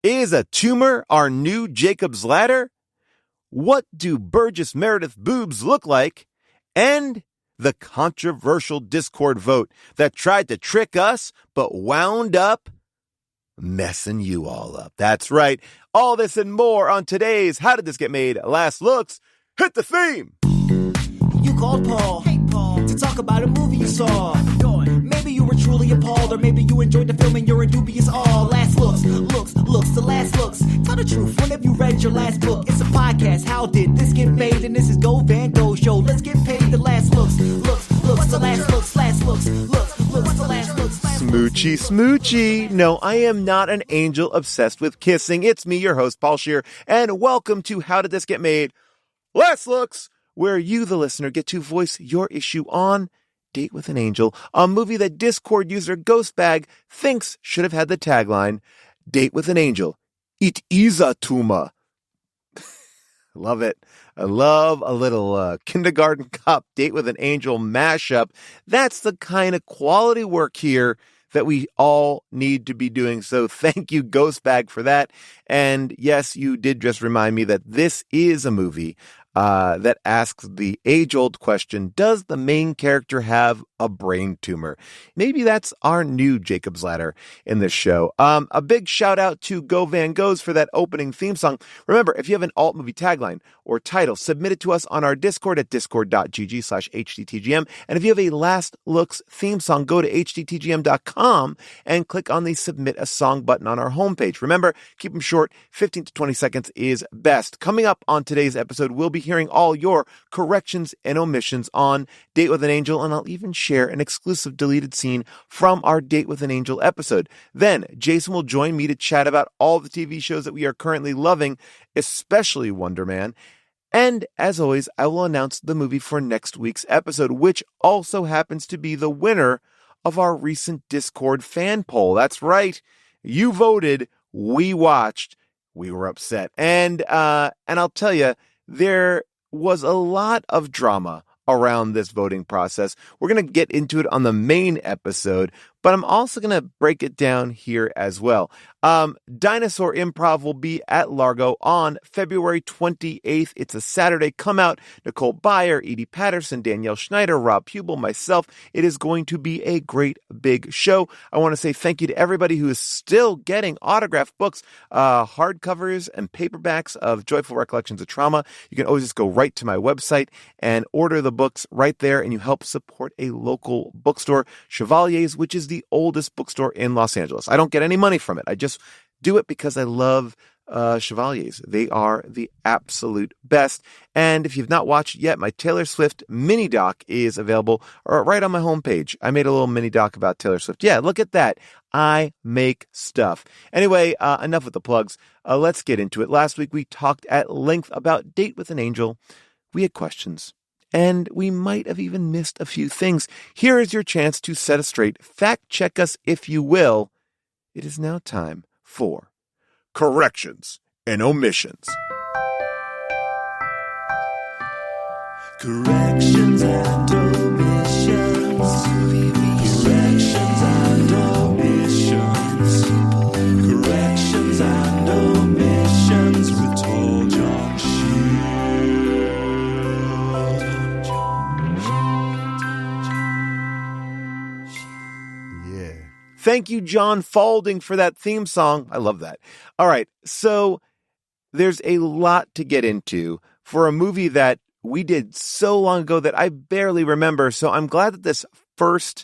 Is a tumor our new Jacob's ladder? What do Burgess Meredith boobs look like? And the controversial Discord vote that tried to trick us but wound up messing you all up. That's right. All this and more on today's How Did This Get Made? Last Looks. Hit the theme. You called Paul, to talk about a movie you saw. Maybe you were truly appalled, or maybe you enjoyed the film and you're in dubious awe. Last looks, the last looks. Tell the truth, when have you read your last book? It's a podcast, How Did This Get Made? And this is Go Van Go Show. Let's get paid. The last looks, the last looks, the last looks. Smoochy, smoochy. No, I am not an angel obsessed with kissing. It's me, your host, Paul Scheer, and welcome to How Did This Get Made? Last Looks, where you, the listener, get to voice your issue on Date with an Angel, a movie that Discord user Ghostbag thinks should have had the tagline, Date with an Angel. It is a tumor. Love it. I love a little kindergarten cop Date with an Angel mashup. That's the kind of quality work here that we all need to be doing. So thank you, Ghostbag, for that. And yes, you did just remind me that this is a movie that asks the age-old question, does the main character have a brain tumor? Maybe that's our new Jacob's Ladder in this show. A big shout out to Go Van Goes for that opening theme song. Remember, if you have an alt movie tagline or title, submit it to us on our Discord at discord.gg/hdtgm. And if you have a Last Looks theme song, go to hdtgm.com and click on the Submit a Song button on our homepage. Remember, keep them short. 15 to 20 seconds is best. Coming up on today's episode, we'll be hearing all your corrections and omissions on Date with an Angel, and I'll even share an exclusive deleted scene from our Date with an Angel episode. Then Jason will join me to chat about all the TV shows that we are currently loving, especially Wonder Man. And as always, I will announce the movie for next week's episode, which also happens to be the winner of our recent Discord fan poll. That's right. You voted, we watched, we were upset. And I'll tell you, there was a lot of drama around this voting process. We're going to get into it on the main episode, but I'm also going to break it down here as well. Dinosaur Improv will be at Largo on February 28th. It's a Saturday. Come out. Nicole Byer, Edie Patterson, Danielle Schneider, Rob Hubel, myself. It is going to be a great big show. I want to say thank you to everybody who is still getting autographed books, hardcovers and paperbacks of Joyful Recollections of Trauma. You can always just go right to my website and order the books right there, and you help support a local bookstore, Chevalier's, which is the oldest bookstore in Los Angeles. I don't get any money from it. I just do it because I love Chevalier's. They are the absolute best. And if you've not watched yet, my Taylor Swift mini doc is available right on my homepage. I made a little mini doc about Taylor Swift. Yeah, look at that. I make stuff. Anyway, enough with the plugs. Let's get into it. Last week, we talked at length about Date with an Angel. We had questions, and we might have even missed a few things. Here is your chance to set us straight. Fact check us if you will. It is now time for corrections and omissions. Corrections and omissions. Corrections and omissions. Corrections and omissions with Tall John Thank you, John Falding, for that theme song. I love that. All right, so there's a lot to get into for a movie that we did so long ago that I barely remember. So I'm glad that this first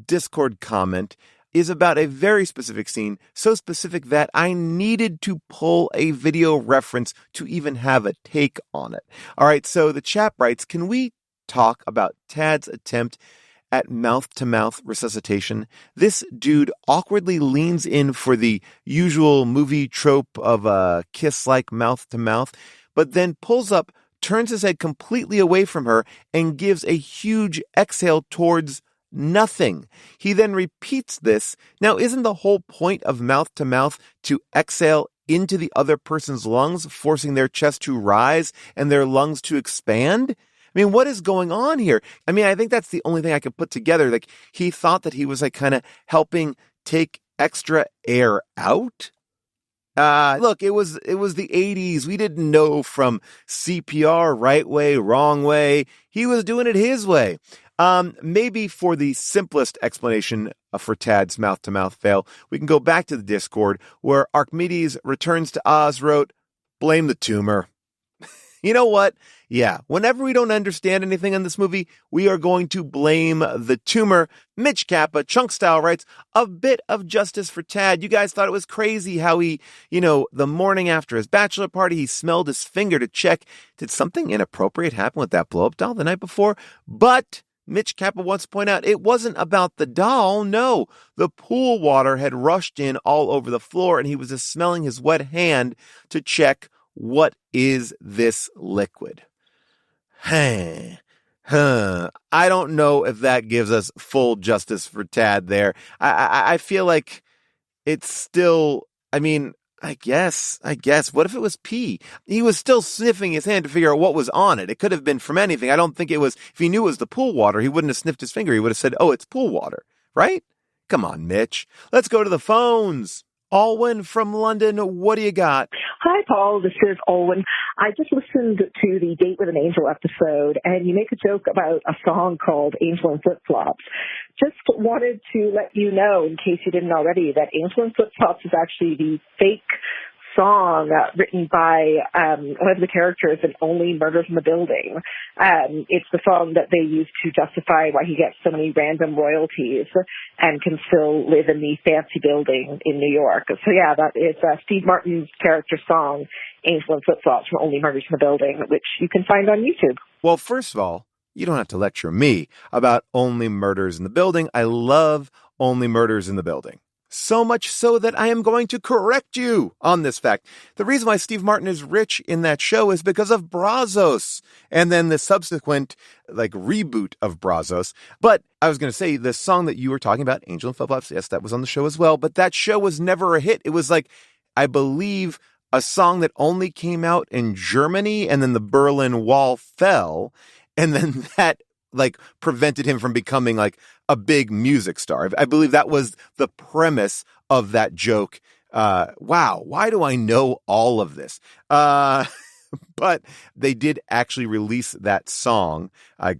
Discord comment is about a very specific scene, so specific that I needed to pull a video reference to even have a take on it. All right, so the chap writes, can we talk about Tad's attempt at mouth-to-mouth resuscitation? This dude awkwardly leans in for the usual movie trope of a kiss like mouth-to-mouth, but then pulls up, turns his head completely away from her, and gives a huge exhale towards nothing. He then repeats this. Now, isn't the whole point of mouth-to-mouth to exhale into the other person's lungs, forcing their chest to rise and their lungs to expand? I mean, what is going on here? I mean, I think that's the only thing I could put together. Like, he thought that he was like kind of helping take extra air out. Look, it was the 80s. We didn't know from CPR, right way, wrong way. He was doing it his way. Maybe for the simplest explanation for Tad's mouth-to-mouth fail, we can go back to the Discord where Archimedes returns to Oz wrote, blame the tumor. You know what? Yeah, whenever we don't understand anything in this movie, we are going to blame the tumor. Mitch Kappa, Chunk Style, writes, a bit of justice for Tad. You guys thought it was crazy how he, the morning after his bachelor party, he smelled his finger to check, did something inappropriate happen with that blow-up doll the night before? But Mitch Kappa wants to point out it wasn't about the doll. No, the pool water had rushed in all over the floor, and he was just smelling his wet hand to check, what is this liquid? I don't know if that gives us full justice for Tad there. I feel like it's still, I guess. What if it was pee? He was still sniffing his hand to figure out what was on it. It could have been from anything. I don't think it was, if he knew it was the pool water, he wouldn't have sniffed his finger. He would have said, oh, it's pool water, right? Come on, Mitch. Let's go to the phones. Alwyn from London, what do you got? Hi, Paul. This is Olwen. I just listened to the Date with an Angel episode, and you make a joke about a song called Angel and Flip Flops. Just wanted to let you know, in case you didn't already, that Angel and Flip Flops is actually the fake song written by one of the characters in Only Murders in the Building. It's the song that they use to justify why he gets so many random royalties and can still live in the fancy building in New York. So yeah, that is Steve Martin's character song, Angel and Flip Flops from Only Murders in the Building, which you can find on YouTube. Well, first of all, you don't have to lecture me about Only Murders in the Building. I love Only Murders in the Building. So much so that I am going to correct you on this fact. The reason why Steve Martin is rich in that show is because of Brazos and then the subsequent reboot of Brazos. But I was going to say the song that you were talking about, Angel and Flip Flops, yes, that was on the show as well. But that show was never a hit. It was I believe, a song that only came out in Germany, and then the Berlin Wall fell. And then that prevented him from becoming a big music star. I believe that was the premise of that joke. Wow. Why do I know all of this? But they did actually release that song.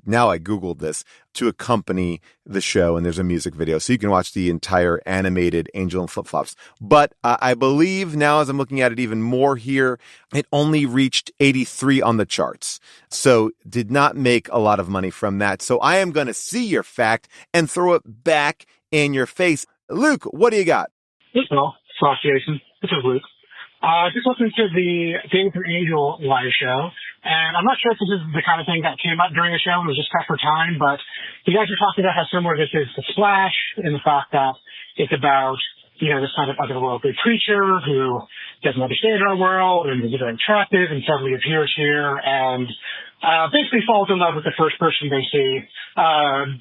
Now I Googled this to accompany the show, and there's a music video. So you can watch the entire animated Angel and Flip Flops. But I believe now, as I'm looking at it even more here, it only reached 83 on the charts. So did not make a lot of money from that. So I am going to see your fact and throw it back in your face. Luke, what do you got? Well, Jason. This is Luke. Just listening to the Date with an Angel live show, and I'm not sure if this is the kind of thing that came up during the show and was just cut for time, but you guys are talking about how similar this is to Splash in the fact that it's about, this kind of otherworldly creature who doesn't understand our world and is very attractive and suddenly appears here and basically falls in love with the first person they see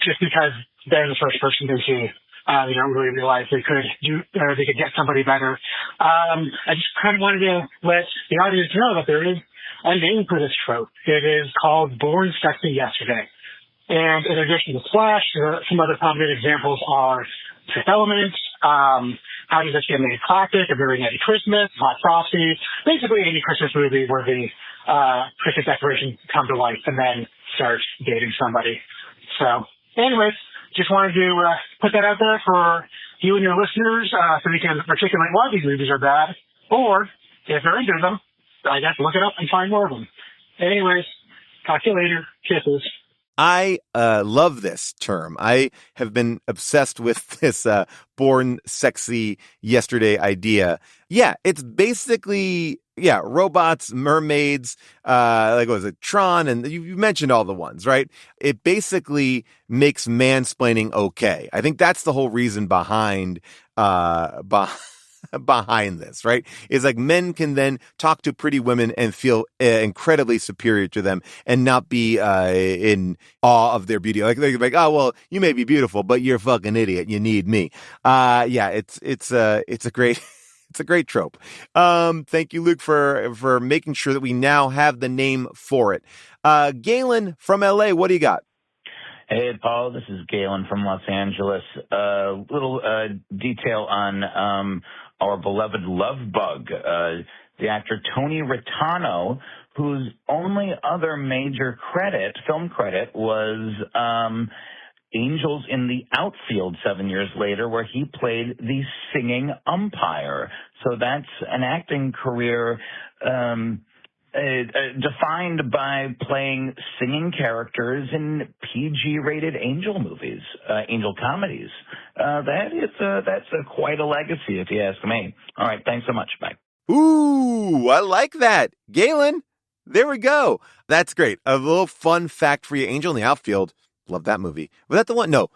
just because they're the first person they see. They don't really realize they could get somebody better. I just kind of wanted to let the audience know that there is a name for this trope. It is called Born Sexy Yesterday. And in addition to Splash, some other prominent examples are Fifth Element, How Does This Get Made Classic, A Very Merry Christmas, Hot Frosty, basically any Christmas movie where the Christmas decorations come to life and then start dating somebody. So, anyways, just wanted to put that out there for you and your listeners so we can articulate why these movies are bad. Or, if they're into them, I guess look it up and find more of them. Anyways, talk to you later. Kisses. I love this term. I have been obsessed with this Born Sexy Yesterday idea. Yeah, it's basically... Yeah, robots, mermaids, what was it, Tron, and you mentioned all the ones, right? It basically makes mansplaining okay. I think that's the whole reason behind this, right? Is men can then talk to pretty women and feel incredibly superior to them and not be in awe of their beauty. They're like, oh, well, you may be beautiful, but you're a fucking idiot. You need me. Yeah, it's a great... It's a great trope. Thank you, Luke, for making sure that we now have the name for it. Galen from LA, what do you got? Hey, Paul, this is Galen from Los Angeles. Little detail on our beloved love bug, the actor Tony Reitano, whose only other major film credit, was Angels in the Outfield 7 years later, where he played the singing umpire. So that's an acting career defined by playing singing characters in PG-rated Angel movies, Angel comedies. That's quite a legacy, if you ask me. All right, thanks so much. Bye. Ooh, I like that. Galen, there we go. That's great. A little fun fact for you. Angel in the Outfield. Love that movie. Was that the one? No.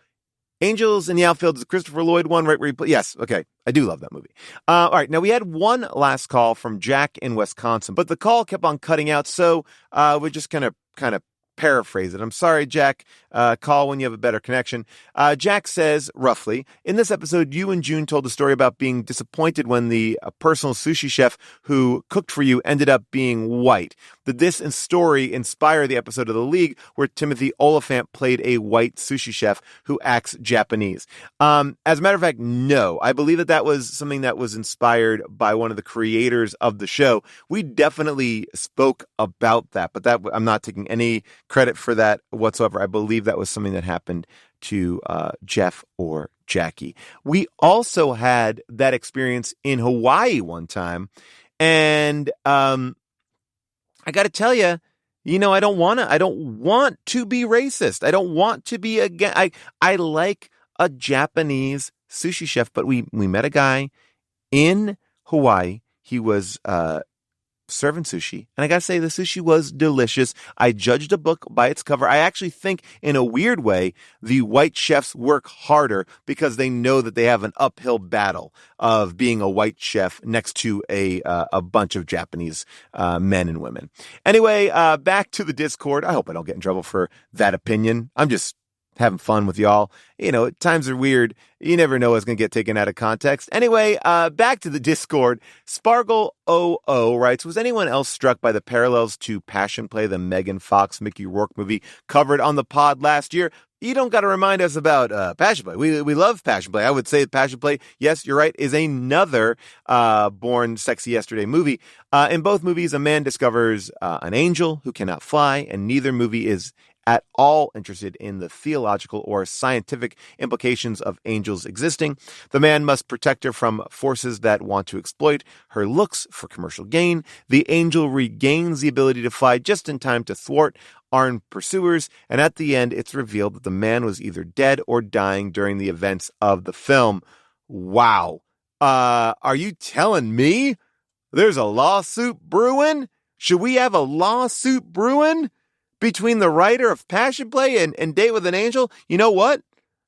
Angels in the Outfield is the Christopher Lloyd one, right? Where he yes. Okay. I do love that movie. All right. Now, we had one last call from Jack in Wisconsin, but the call kept on cutting out. So we're just going to kind of paraphrase it. I'm sorry, Jack. Call when you have a better connection. Jack says, roughly, in this episode, you and June told a story about being disappointed when the personal sushi chef who cooked for you ended up being white. Did this story inspire the episode of The League where Timothy Oliphant played a white sushi chef who acts Japanese? As a matter of fact, no. I believe that was something that was inspired by one of the creators of the show. We definitely spoke about that, but that I'm not taking any credit for that whatsoever. I believe that was something that happened to Jeff or Jackie. We also had that experience in Hawaii one time, and I got to tell you, I don't want to be racist. I don't want to be I like a Japanese sushi chef, but we met a guy in Hawaii. He was serving sushi, and I gotta say, the sushi was delicious. I judged a book by its cover. I actually think, in a weird way, the white chefs work harder because they know that they have an uphill battle of being a white chef next to a bunch of Japanese men and women. Anyway, back to the Discord. I hope I don't get in trouble for that opinion. I'm just having fun with y'all. Times are weird. You never know what's going to get taken out of context. Anyway, back to the Discord. Spargle 00 writes, was anyone else struck by the parallels to Passion Play, the Megan Fox, Mickey Rourke movie covered on the pod last year? You don't got to remind us about Passion Play. We love Passion Play. I would say Passion Play, yes, you're right, is another Born Sexy Yesterday movie. In both movies, a man discovers an angel who cannot fly, and neither movie is at all interested in the theological or scientific implications of angels existing. The man must protect her from forces that want to exploit her looks for commercial gain. The angel regains the ability to fly just in time to thwart armed pursuers, and at the end, it's revealed that the man was either dead or dying during the events of the film. Wow. Are you telling me there's a lawsuit brewing? Should we have a lawsuit brewing between the writer of Passion Play and Date with an Angel? You know what?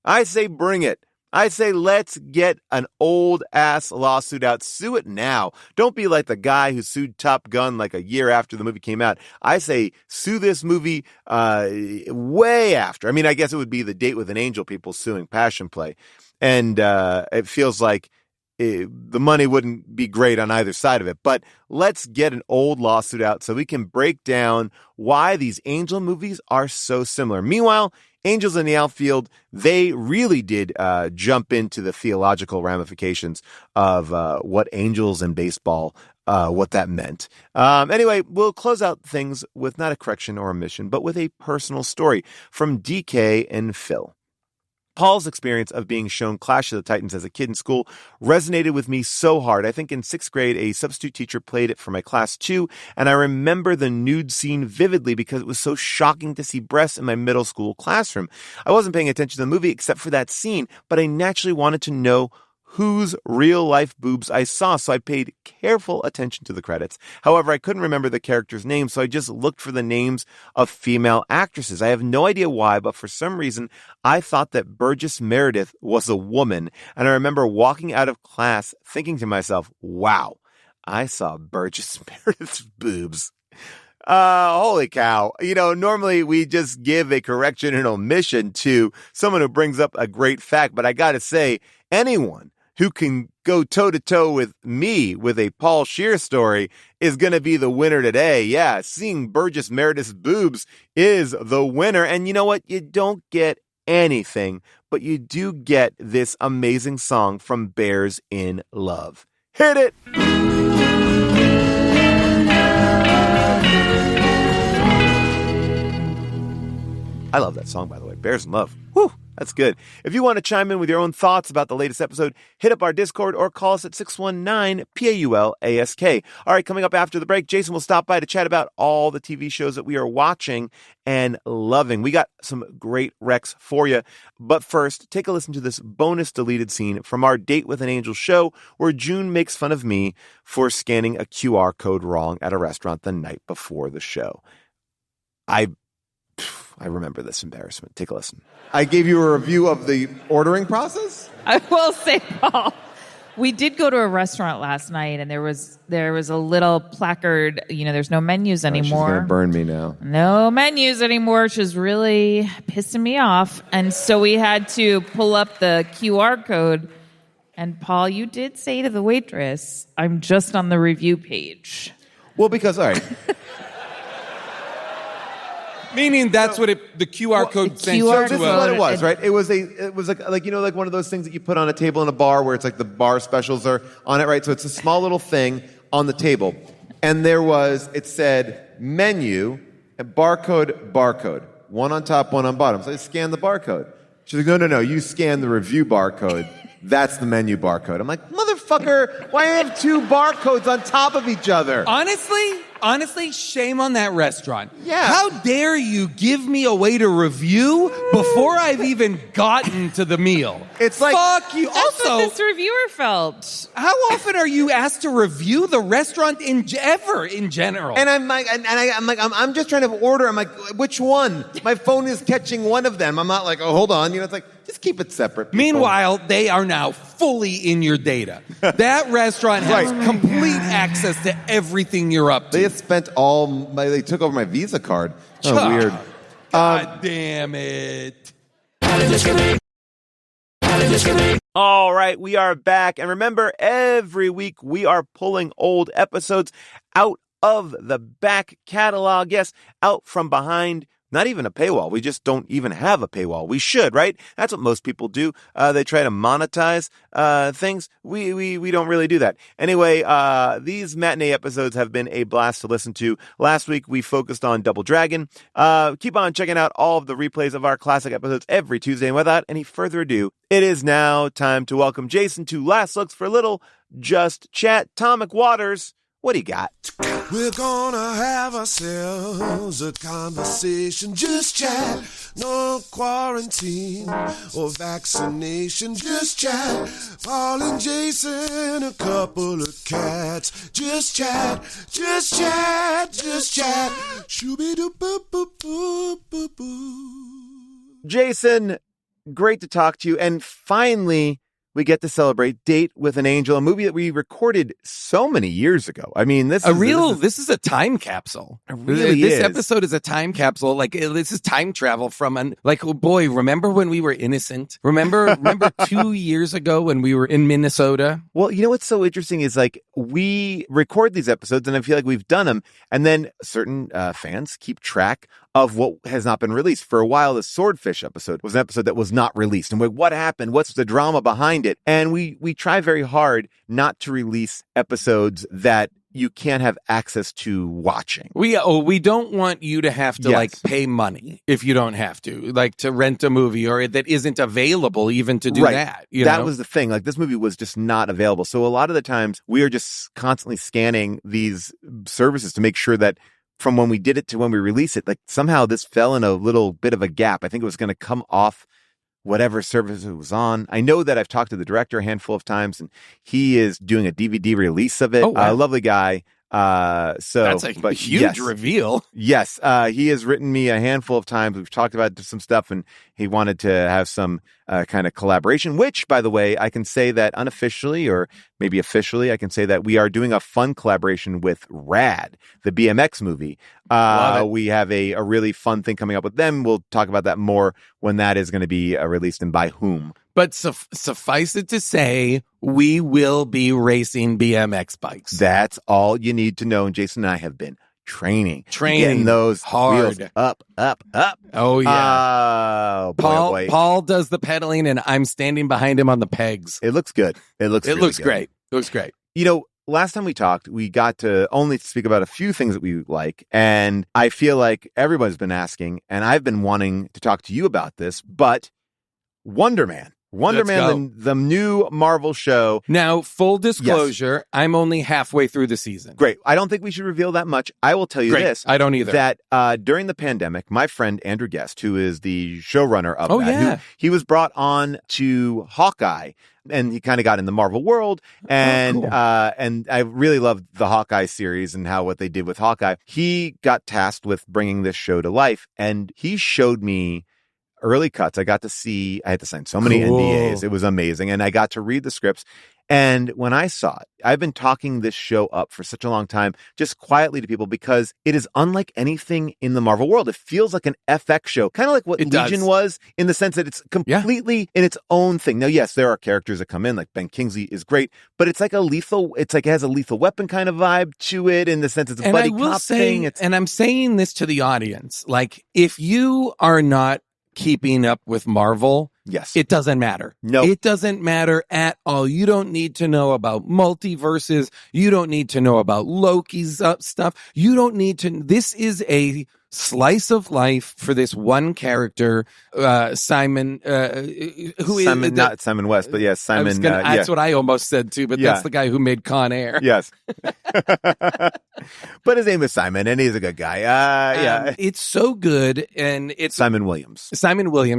I say bring it. I say let's get an old-ass lawsuit out. Sue it now. Don't be like the guy who sued Top Gun like a year after the movie came out. I say sue this movie way after. I mean, I guess it would be the Date with an Angel people suing Passion Play. And it feels like the money wouldn't be great on either side of it. But let's get an old lawsuit out so we can break down why these angel movies are so similar. Meanwhile, Angels in the Outfield, they really did jump into the theological ramifications of what angels and baseball, what that meant. Anyway, we'll close out things with not a correction or omission, but with a personal story from DK and Phil. Paul's experience of being shown Clash of the Titans as a kid in school resonated with me so hard. I think in 6th grade, a substitute teacher played it for my class too, and I remember the nude scene vividly because it was so shocking to see breasts in my middle school classroom. I wasn't paying attention to the movie except for that scene, but I naturally wanted to know whose real-life boobs I saw, so I paid careful attention to the credits. However, I couldn't remember the characters' names, so I just looked for the names of female actresses. I have no idea why, but for some reason, I thought that Burgess Meredith was a woman, and I remember walking out of class thinking to myself, wow, I saw Burgess Meredith's boobs. Holy cow. Normally we just give a correction and omission to someone who brings up a great fact, but I gotta say, anyone who can go toe-to-toe with me with a Paul Scheer story is going to be the winner today. Yeah, seeing Burgess Meredith's boobs is the winner. And you know what? You don't get anything, but you do get this amazing song from Bears in Love. Hit it. I love that song, by the way. Bears in Love. Whew, that's good. If you want to chime in with your own thoughts about the latest episode, hit up our Discord or call us at 619-PAUL-ASK. All right, coming up after the break, Jason will stop by to chat about all the TV shows that we are watching and loving. We got some great recs for you. But first, take a listen to this bonus deleted scene from our Date with an Angel show where June makes fun of me for scanning a QR code wrong at a restaurant the night before the show. I remember this embarrassment. Take a listen. I gave you a review of the ordering process? I will say, Paul, we did go to a restaurant last night, and there was a little placard, there's no menus anymore. She's going to burn me now. No menus anymore, which is really pissing me off. And so we had to pull up the QR code. And, Paul, you did say to the waitress, I'm just on the review page. Well, because, all right. Meaning that's what the QR code sent you So this to is what it was, right? It was like one of those things that you put on a table in a bar where it's like the bar specials are on it, right? So it's a small little thing on the table. And it said menu and barcode. One on top, one on bottom. So I scanned the barcode. She's like, no, you scan the review barcode. That's the menu barcode. I'm like, motherfucker, why do you have two barcodes on top of each other? Honestly, shame on that restaurant. Yeah. How dare you give me a way to review before I've even gotten to the meal? It's like, fuck you. That's Also, what this reviewer felt. how often are you asked to review the restaurant in general? and I'm just trying to order. I'm like, which one? My phone is catching one of them. I'm not like, oh, hold on. It's like, just keep it separate. People. Meanwhile, they are now fully in your data. That restaurant has complete access to everything you're up to. They they took over my Visa card. Oh, weird. God damn it. All right, we are back. And remember, every week we are pulling old episodes out of the back catalog. Yes, out from behind. Not even a paywall. We just don't even have a paywall. We should, right? That's what most people do. They try to monetize things. We don't really do that. Anyway, these matinee episodes have been a blast to listen to. Last week, we focused on Double Dragon. Keep on checking out all of the replays of our classic episodes every Tuesday. And without any further ado, it is now time to welcome Jason to Last Looks for a Little Just Chat. Tomic Waters, what do you got? We're gonna have ourselves a conversation, just chat. No quarantine or vaccination, just chat. Paul and Jason, a couple of cats, just chat, just chat, just chat. Shooby-doo-boo-boo-boo-boo. Jason, great to talk to you. And finally, we get to celebrate Date with an Angel, a movie that we recorded so many years ago. I mean, this is a time capsule. It really this is. episode is a time capsule. Like, this is time travel from oh boy, remember when we were innocent? Remember 2 years ago when we were in Minnesota? Well, you know what's so interesting is like we record these episodes and I feel like we've done them, and then certain fans keep track of what has not been released. For a while, the Swordfish episode was an episode that was not released. And what happened? What's the drama behind it? And we try very hard not to release episodes that you can't have access to watching. We don't want you to have to Yes. pay money if you don't have to, like to rent a movie or that isn't available even to do Right. that. That was the thing. Like, this movie was just not available. So a lot of the times we are just constantly scanning these services to make sure that from when we did it to when we release it, like somehow this fell in a little bit of a gap. I think it was going to come off whatever service it was on. I know that I've talked to the director a handful of times, and he is doing a DVD release of it. Oh, wow. Lovely guy. That's a huge yes. reveal. Yes, he has written me a handful of times. We've talked about some stuff, and he wanted to have some kind of collaboration, which, by the way, I can say that unofficially or maybe officially, I can say that we are doing a fun collaboration with Rad, the BMX movie. We have a really fun thing coming up with them. We'll talk about that more when that is going to be released and by whom. But suffice it to say, we will be racing BMX bikes. That's all you need to know. And Jason and I have been training getting those hard wheels up. Oh, yeah. Oh, boy. Paul does the pedaling, and I'm standing behind him on the pegs. It looks good. It looks really looks good. great. It looks great. last time we talked, we got to only speak about a few things that we like. And I feel like everybody's been asking, and I've been wanting to talk to you about this, but Wonder Man, the new Marvel show. Now, full disclosure, I'm only halfway through the season. Great. I don't think we should reveal that much. I will tell you this. I don't either. That during the pandemic, my friend Andrew Guest, who is the showrunner of he was brought on to Hawkeye, and he kind of got in the Marvel world. And cool. And I really loved the Hawkeye series and what they did with Hawkeye. He got tasked with bringing this show to life, and he showed me early cuts. I had to sign so many NDAs. It was amazing. And I got to read the scripts. And when I saw it, I've been talking this show up for such a long time, just quietly to people, because it is unlike anything in the Marvel world. It feels like an FX show, kind of like what Legion was, in the sense that it's completely in its own thing. Now, yes, there are characters that come in, like Ben Kingsley is great, but it's like it has a Lethal Weapon kind of vibe to it, in the sense it's a buddy cop thing. And I'm saying this to the audience, like, if you are not keeping up with Marvel, yes, it doesn't matter. No, it doesn't matter at all. You don't need to know about multiverses. You don't need to know about Loki's stuff. You don't need to. This is a slice of life for this one character, Simon, not Simon West, but yes, Simon. That's what I almost said too, but that's the guy who made Con Air. Yes. But his name is Simon, and he's a good guy. It's so good, and it's Simon Williams.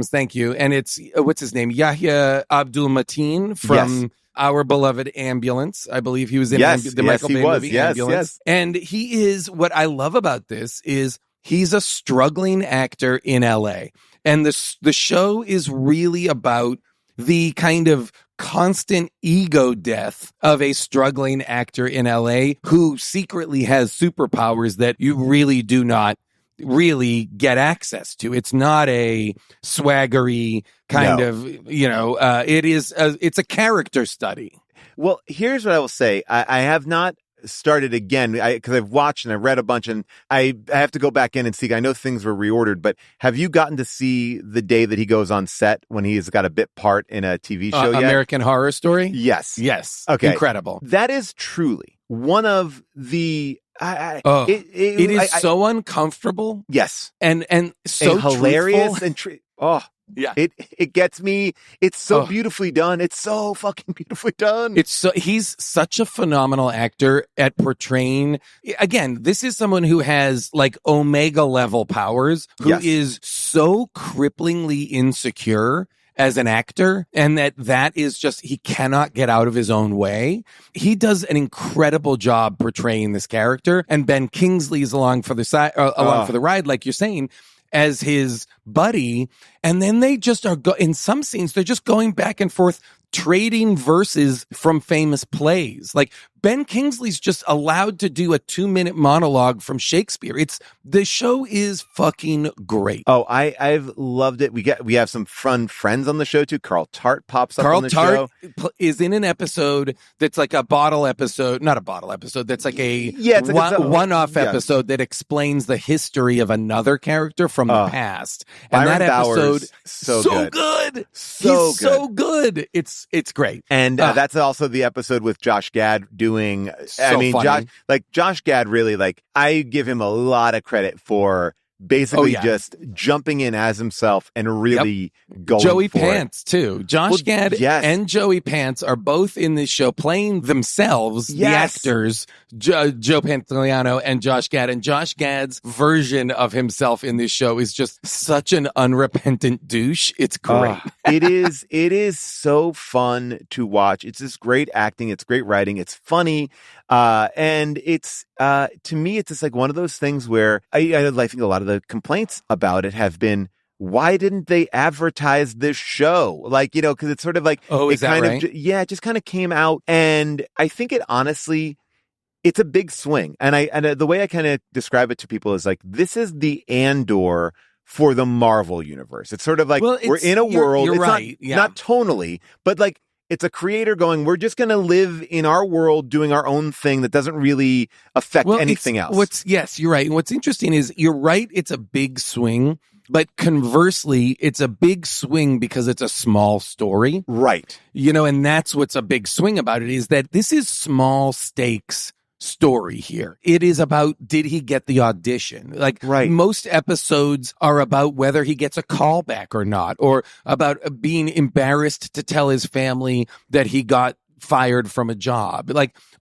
Thank you. And it's what's his name? Yahya Abdul Mateen from Our Beloved Ambulance. I believe he was in the Michael Bay movie Ambulance. And he is, what I love about this is he's a struggling actor in LA. And the show is really about the kind of constant ego death of a struggling actor in LA who secretly has superpowers that you really do not really get access to. It's not a swaggery kind of, it's a character study. Well, here's what I will say. I have not started again because I've watched and I read a bunch, and I have to go back in and see. I know things were reordered, but have you gotten to see the day that he goes on set when he's got a bit part in a TV show yet? American Horror Story? Yes. Okay. Incredible. That is truly one of the it is so uncomfortable. Yes. And so hilarious truthful. And yeah. It gets me. It's so beautifully done. It's so fucking beautifully done. He's such a phenomenal actor at portraying. Again, this is someone who has like Omega level powers, who is so cripplingly insecure as an actor, and that is just, he cannot get out of his own way. He does an incredible job portraying this character, and Ben Kingsley's along for the ride, like you're saying, as his buddy. And then they just are in some scenes, they're just going back and forth, trading verses from famous plays. Like Ben Kingsley's just allowed to do a 2-minute monologue from Shakespeare. The show is fucking great. Oh, I've loved it. We have some fun friends on the show too. Carl Tart pops up on the show. Carl Tart is in an episode that's like a bottle episode, not a bottle episode. That's like a one-off episode that explains the history of another character from the past. And Byron that episode, Bowers, so good. He's so good. It's great. And that's also the episode with Josh Gad doing. Funny. Josh Gad really, I give him a lot of credit for basically just jumping in as himself and really going Joey for Pants it. Too. Josh Gad and Joey Pants are both in this show playing themselves, the actors, Joe Pantoliano and Josh Gad. And Josh Gad's version of himself in this show is just such an unrepentant douche. It's great. It is so fun to watch. It's just great acting. It's great writing. It's funny. And it's, to me, it's just like one of those things where I think a lot of the complaints about it have been, why didn't they advertise this show? Because it's sort of like, is that right? It just kind of came out. And I think it honestly, it's a big swing. And the way I kind of describe it to people is like, this is the Andor for the Marvel universe. It's sort of like, we're in a world. You're it's right. not tonally, but it's a creator going, we're just going to live in our world doing our own thing that doesn't really affect anything else. Yes, you're right. And what's interesting is you're right. It's a big swing, But conversely, it's a big swing because it's a small story. Right. And that's what's a big swing about it, is that this is small stakes story here. It is about, did he get the audition? Most episodes are about whether he gets a call back or not, or about being embarrassed to tell his family that he got fired from a job.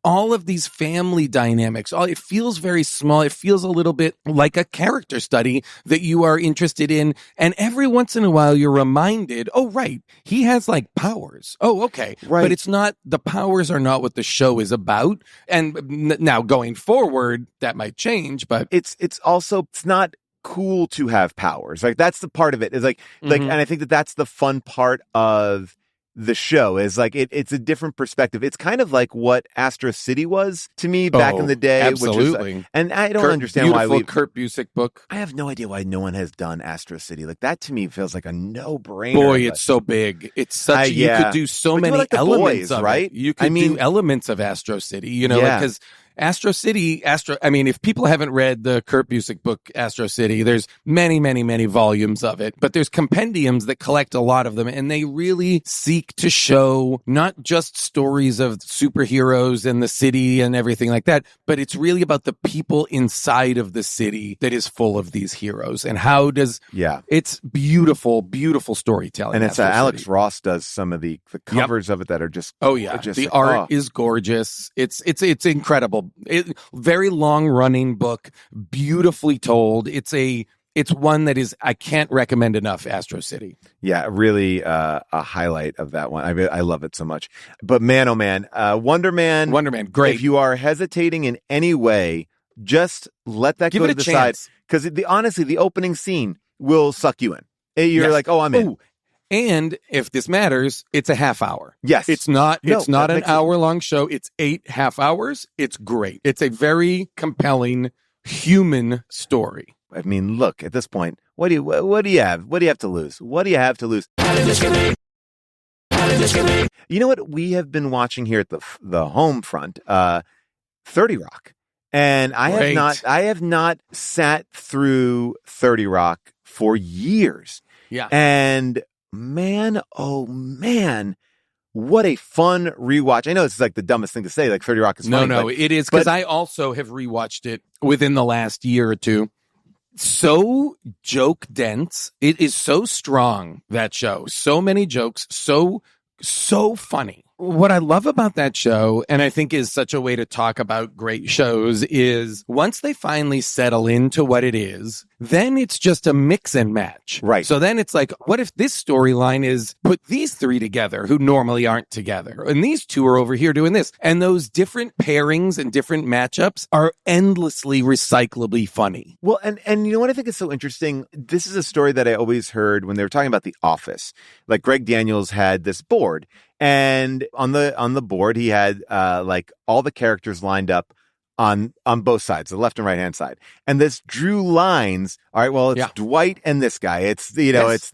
All of these family dynamics, it feels very small. It feels a little bit like a character study that you are interested in. And every once in a while you're reminded, oh, right, he has powers. Oh, okay. Right. But it's not, the powers are not what the show is about. And now going forward, that might change, but it's also, it's not cool to have powers. That's the part of it, is and I think that's the fun part of the show, is it's a different perspective. It's kind of like what Astro City was to me back in the day. Absolutely. Which was, and I don't understand why Kurt Busiek book. I have no idea why no one has done Astro City. That to me feels like a no-brainer. Boy, it's so big. It's such, you could do so many elements of right? it. You could do elements of Astro City, because Astro City, if people haven't read the Kurt Busiek book, Astro City, there's many, many, many volumes of it, but there's compendiums that collect a lot of them, and they really seek to show not just stories of superheroes and the city and everything like that, but it's really about the people inside of the city that is full of these heroes, and how does, it's beautiful, beautiful storytelling. And it's Alex Ross does some of the covers of it that are just, the art is gorgeous. It's incredible. Very long running book, beautifully told. It's one that is, I can't recommend enough, Astro City. Yeah, really a highlight of that one. I love it so much. But man, oh man, Wonder Man, great. If you are hesitating in any way, just let that go to the side, because honestly, the opening scene will suck you in. You're like, oh, I'm in. And if this matters, it's a half hour. Yes. It's not an hour-long show. It's 8 half hours. It's great. It's a very compelling human story. I mean, look, at this point, what do you have? What do you have to lose? What do you have to lose? You know what we have been watching here at the home front? 30 Rock. And I have not sat through 30 Rock for years. Yeah. And man, oh man, what a fun rewatch. I know it's the dumbest thing to say, 30 Rock is funny. No, it is, because I also have rewatched it within the last year or two. So joke dense. It is so strong, that show. So many jokes, so funny. What I love about that show, and I think is such a way to talk about great shows, is once they finally settle into what it is, then it's just a mix and match. Right. So then it's what if this storyline is put these three together who normally aren't together, and these two are over here doing this, and those different pairings and different matchups are endlessly recyclably funny. Well, and you know what I think is so interesting? This is a story that I always heard when they were talking about The Office. Greg Daniels had this board, and on the board he had all the characters lined up on both sides, the left and right hand side, and this drew lines. All right, well, it's Dwight and this guy. It's it's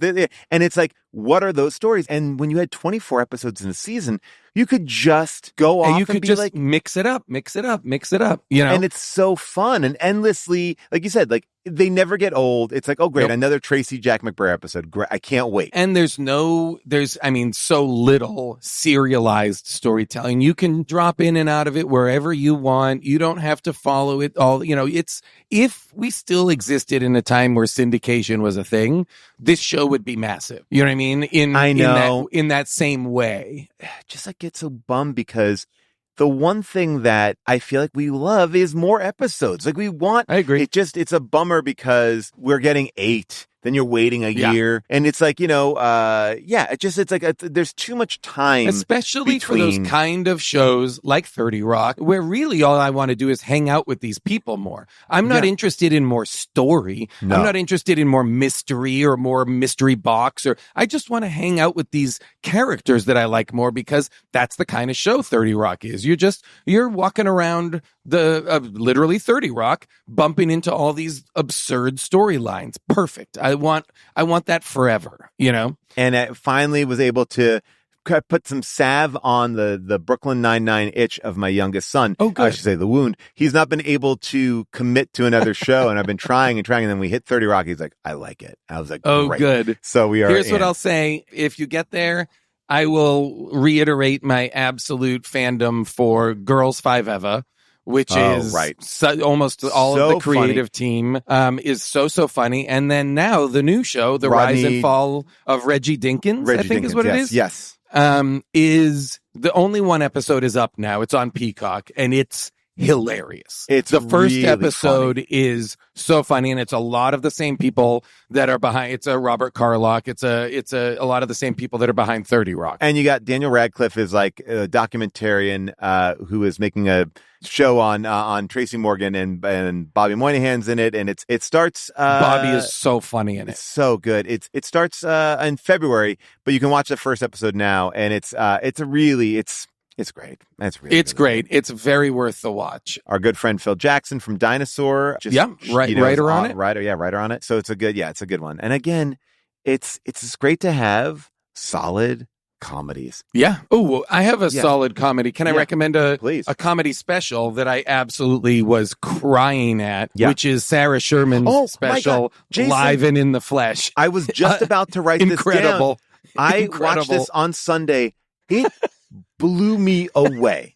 and it's what are those stories? And when you had 24 episodes in a season, you could just go off and you could be just mix it up. And it's so fun and endlessly, like you said, they never get old. It's oh great, another Tracy Jack McBrayer episode. Great, I can't wait. And there's so little serialized storytelling. You can drop in and out of it wherever you want. You don't have to follow it all. It's, if we still existed in a time where syndication was a thing, this show would be massive. You know what I mean? In that same way. Just get so bummed because the one thing that I feel like we love is more episodes. We want. I agree. It's a bummer because we're getting 8. Then you're waiting a year, and it's there's too much time, especially for those kind of shows like 30 Rock, where really all I want to do is hang out with these people more. I'm not interested in more story. No. I'm not interested in more mystery or more mystery box, or I just want to hang out with these characters that I like more, because that's the kind of show 30 Rock is. You're walking around the literally 30 Rock, bumping into all these absurd storylines. Perfect. I want that forever, And I finally was able to put some salve on the Brooklyn Nine-Nine itch of my youngest son. Oh, good. I should say the wound. He's not been able to commit to another show, and I've been trying, and then we hit 30 Rock. He's like, I like it. I was like, oh, great. good. So we are. Here's what I'll say. If you get there, I will reiterate my absolute fandom for Girls 5 Eva, which is right. Almost all So of the creative funny. team is so funny. And then now the new show, The Rise and Fall of Reggie Dinkins, I think is what it is. Yes. Is the only one episode is up now. It's on Peacock, and it's hilarious. It's the first really episode funny. is so funny, and it's a lot of the same people that are behind. It's a Robert Carlock. It's a lot of the same people that are behind 30 Rock. And you got Daniel Radcliffe is like a documentarian who is making a show on Tracy Morgan, and Bobby Moynihan's in it, and it starts. Bobby is so funny in it. It's so good. It starts in February, but you can watch the first episode now, and it's great. It's great. It's very worth the watch. Our good friend Phil Jackson from Dinosaur, writer on it. Writer on it. So it's a good one. And again, it's just great to have solid comedies. Yeah. Oh, I have a solid comedy. Can I recommend a comedy special that I absolutely was crying at, which is Sarah Sherman's special, Live and in the Flesh. I was just about to write this down. I watched this on Sunday. It blew me away.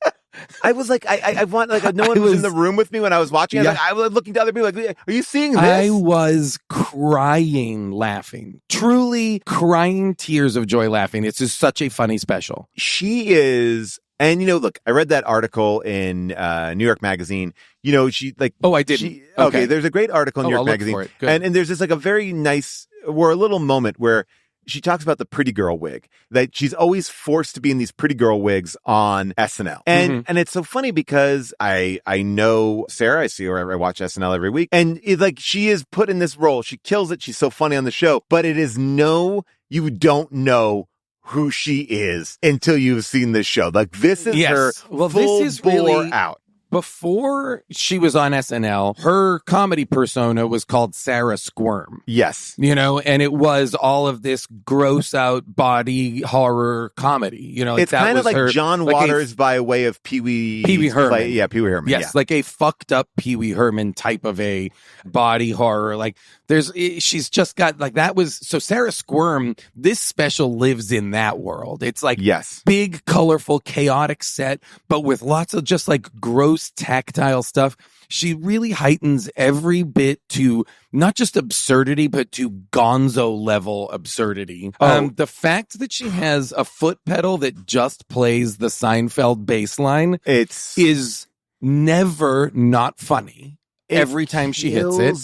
I was like, I want, like, no one was in the room with me when I was watching it. Yeah. Like, I was looking to other people like, are you seeing this? I was crying, laughing, truly crying tears of joy laughing. It's just such a funny special. She is, and look, I read that article in New York Magazine. She like, oh, I didn't. Okay, there's a great article in New York Magazine, and there's this like a very nice, a little moment where she talks about the pretty girl wig, that she's always forced to be in these pretty girl wigs on SNL. And it's so funny because I know Sarah, I see her, I watch SNL every week, and she is put in this role. She kills it. She's so funny on the show, but you don't know who she is until you've seen this show. Like, this is her this is really out. Before she was on SNL, her comedy persona was called Sarah Squirm. Yes. And it was all of this gross out body horror comedy. It's kind of like John Waters by way of Pee Wee Herman. Pee Wee Herman. Yes, like a fucked up Pee Wee Herman type of a body horror. Like she's just got like that was so Sarah Squirm. This special lives in that world. It's like big, colorful, chaotic set, but with lots of just like gross tactile stuff. She really heightens every bit to not just absurdity, but to gonzo level absurdity. The fact that she has a foot pedal that just plays the Seinfeld bass line is never not funny. Every time she hits it.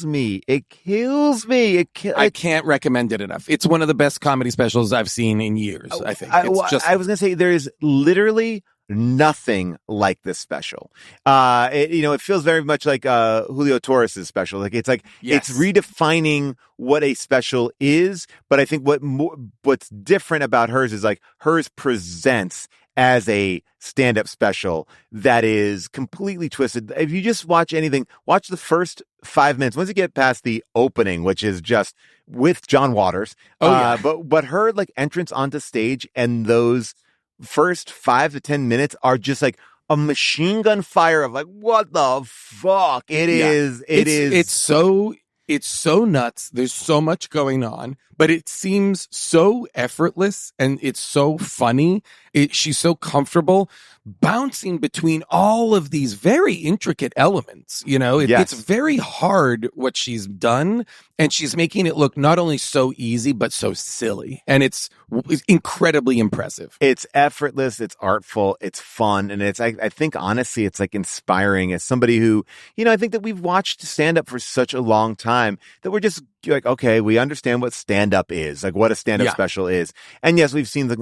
It kills me. I can't recommend it enough. It's one of the best comedy specials I've seen in years, I think. I was going to say, there is literally nothing like this special. It feels very much like Julio Torres's special. Like, it's redefining what a special is. But I think what's different about hers is like hers presents as a stand-up special that is completely twisted. If you just watch anything, watch the first 5 minutes. Once you get past the opening, which is just with John Waters, but her like entrance onto stage and those first 5 to 10 minutes are just like a machine gun fire of like, what the fuck? It's so nuts. There's so much going on, but it seems so effortless and it's so funny. She's so comfortable bouncing between all of these very intricate elements. It's very hard what she's done, and she's making it look not only so easy, but so silly. And it's incredibly impressive. It's effortless. It's artful. It's fun. And I think honestly, it's like inspiring as somebody who, I think that we've watched stand up for such a long time that we're just like, okay, we understand what stand up is, like what a stand up special is. And yes, we've seen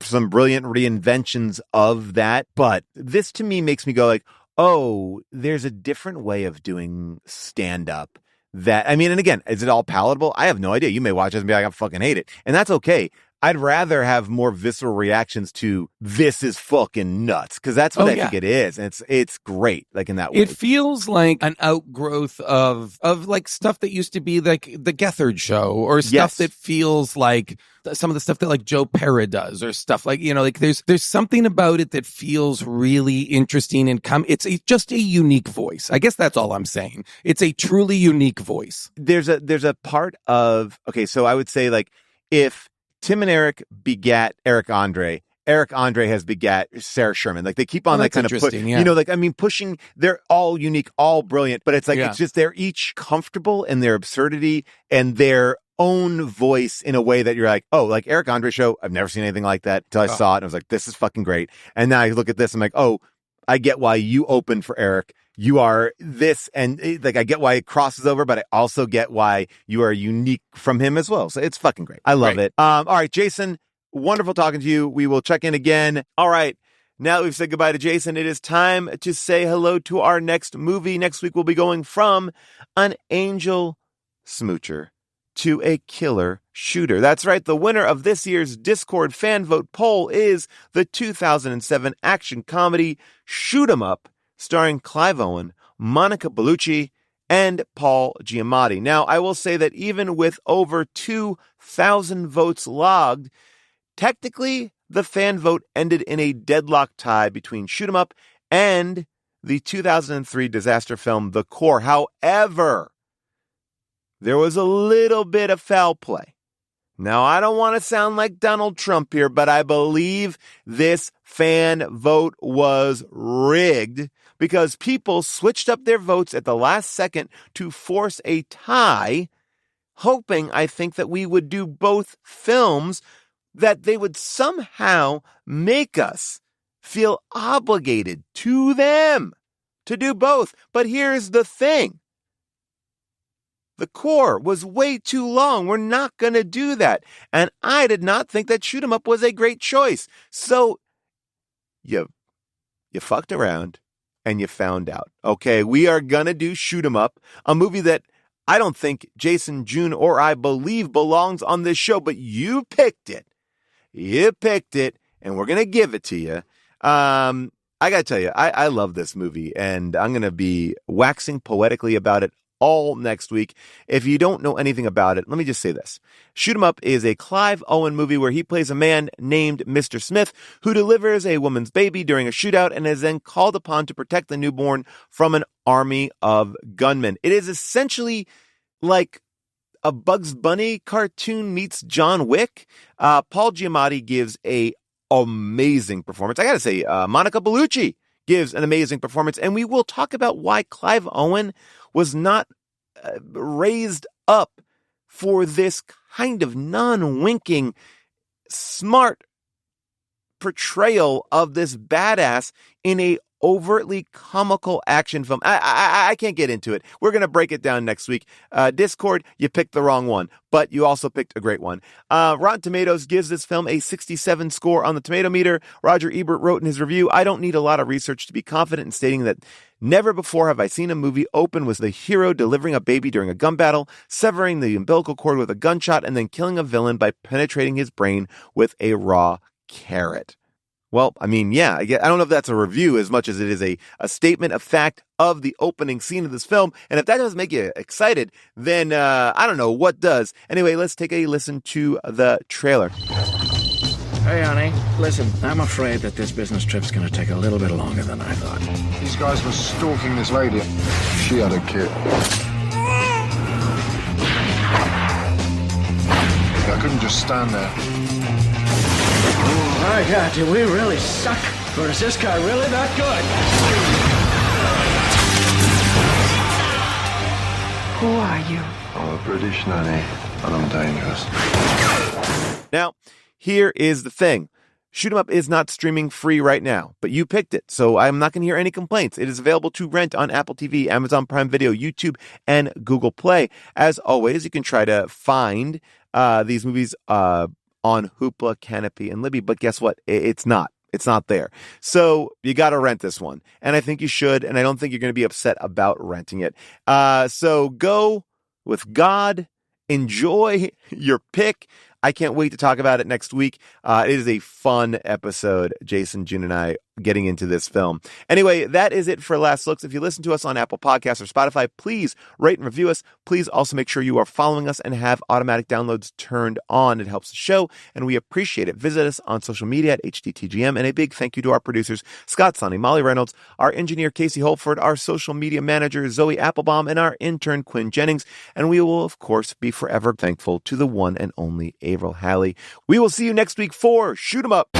some brilliant reinventions of that. But this to me makes me go like, oh, there's a different way of doing stand up. And again, is it all palatable? I have no idea. You may watch this and be like, I fucking hate it. And that's okay. I'd rather have more visceral reactions to this is fucking nuts, because that's what I think it is. And it's great, like in that way. It feels like an outgrowth of like stuff that used to be like the Gethard show, or stuff that feels like some of the stuff that like Joe Pera does, or stuff like, like there's something about it that feels really interesting and it's just a unique voice. I guess that's all I'm saying. It's a truly unique voice. There's a part of, okay, so I would say like if Tim and Eric begat Eric Andre has begat Sarah Sherman. Like they keep on that kind of pushing. They're all unique, all brilliant, but it's like it's just they're each comfortable in their absurdity and their own voice in a way that you're like, oh, like Eric Andre show. I've never seen anything like that until I saw it, and I was like, this is fucking great. And now I look at this, I'm like, oh, I get why you opened for Eric. You are this, and like I get why it crosses over, but I also get why you are unique from him as well. So it's fucking great. I love it. All right, Jason, wonderful talking to you. We will check in again. All right. Now that we've said goodbye to Jason, it is time to say hello to our next movie. Next week, we'll be going from an angel smoocher to a killer shooter. That's right. The winner of this year's Discord fan vote poll is the 2007 action comedy Shoot 'Em Up, starring Clive Owen, Monica Bellucci, and Paul Giamatti. Now, I will say that even with over 2,000 votes logged, technically, the fan vote ended in a deadlock tie between Shoot 'Em Up and the 2003 disaster film The Core. However, there was a little bit of foul play. Now, I don't want to sound like Donald Trump here, but I believe this fan vote was rigged because people switched up their votes at the last second to force a tie, hoping, I think, that we would do both films, that they would somehow make us feel obligated to them to do both. But here's the thing. The Core was way too long. We're not going to do that. And I did not think that Shoot 'Em Up was a great choice. So you fucked around and you found out. Okay, we are going to do Shoot 'Em Up, a movie that I don't think Jason, June, or I believe belongs on this show, but you picked it. You picked it, and we're going to give it to you. I got to tell you, I love this movie, and I'm going to be waxing poetically about it all next week. If you don't know anything about it, let me just say this. Shoot 'Em Up is a Clive Owen movie where he plays a man named Mr. Smith who delivers a woman's baby during a shootout and is then called upon to protect the newborn from an army of gunmen. It is essentially like a Bugs Bunny cartoon meets John Wick. Paul Giamatti gives a amazing performance. I got to say, Monica Bellucci gives an amazing performance, and we will talk about why Clive Owen was not raised up for this kind of non-winking, smart portrayal of this badass in a overtly comical action film. I can't get into it. We're going to break it down next week. Discord, you picked the wrong one, but you also picked a great one. Rotten Tomatoes gives this film a 67 score on the tomato meter. Roger Ebert wrote in his review, "I don't need a lot of research to be confident in stating that never before have I seen a movie open with the hero delivering a baby during a gun battle, severing the umbilical cord with a gunshot, and then killing a villain by penetrating his brain with a raw carrot." Well, I mean, yeah, I don't know if that's a review as much as it is a statement of fact of the opening scene of this film. And if that doesn't make you excited, then I don't know what does. Anyway, let's take a listen to the trailer. Hey, honey, listen, I'm afraid that this business trip's going to take a little bit longer than I thought. These guys were stalking this lady. She had a kid. I couldn't just stand there. Oh my God, do we really suck? Or is this guy really that good? Who are you? I'm a British nanny, and I'm dangerous. Now, here is the thing. Shoot 'Em Up is not streaming free right now, but you picked it, so I'm not going to hear any complaints. It is available to rent on Apple TV, Amazon Prime Video, YouTube, and Google Play. As always, you can try to find these movies on Hoopla, Canopy, and Libby, but guess what? It's not. It's not there. So you got to rent this one, and I think you should, and I don't think you're going to be upset about renting it. So go with God. Enjoy your pick. I can't wait to talk about it next week. It is a fun episode, Jason, June, and I getting into this film. Anyway, that is it for Last Looks. If you listen to us on Apple Podcasts or Spotify, please rate and review us. Please also make sure you are following us and have automatic downloads turned on. It helps the show, and we appreciate it. Visit us on social media at HDTGM, and a big thank you to our producers, Scott Sonny, Molly Reynolds, our engineer, Casey Holford, our social media manager, Zoe Applebaum, and our intern, Quinn Jennings. And we will, of course, be forever thankful to the one and only Avril Halley. We will see you next week for Shoot 'em Up.